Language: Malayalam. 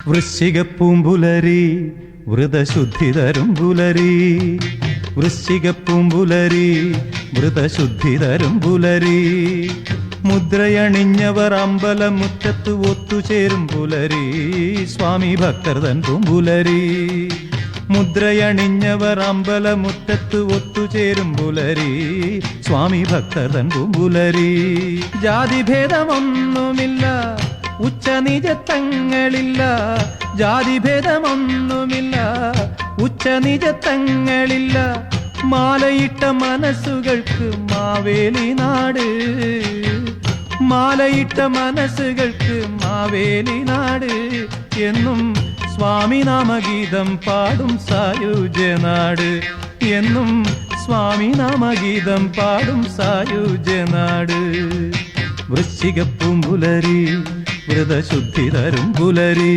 വൃശ്ചികപ്പൂമ്പുലരി വ്രതശുദ്ധി തരും പുലരി, വൃശ്ചികപ്പൂമ്പുലരി വ്രതശുദ്ധി തരും പുലരി. മുദ്രയണിഞ്ഞവർ അമ്പലമുറ്റത്ത് ഒത്തുചേരും പുലരി, സ്വാമി ഭക്തർ തൻ പൂമ്പുലരി. മുദ്രയണിഞ്ഞവർ അമ്പലമുറ്റത്ത് ഒത്തുചേരും പുലരി, സ്വാമി ഭക്തർ തൻ പൂമ്പുലരി. ജാതിഭേദമൊന്നുമില്ല, ഉച്ചനിജത്തങ്ങളില്ല, ജാതിഭേദമൊന്നുമില്ല, ഉച്ചനിജത്തങ്ങളില്ല. മാലയിട്ട മനസ്സുകൾക്ക് മാവേലി നാട്, മാലയിട്ട മനസ്സുകൾക്ക് മാവേലി നാട്. എന്നും സ്വാമി നാമഗീതം പാടും സായുജ്യനാട്, എന്നും സ്വാമി നാമഗീതം പാടും സായുജ്യനാട്. വൃശ്ചികപ്പൂമ്പുലരി വ്രതശുദ്ധി തരും പുലരി.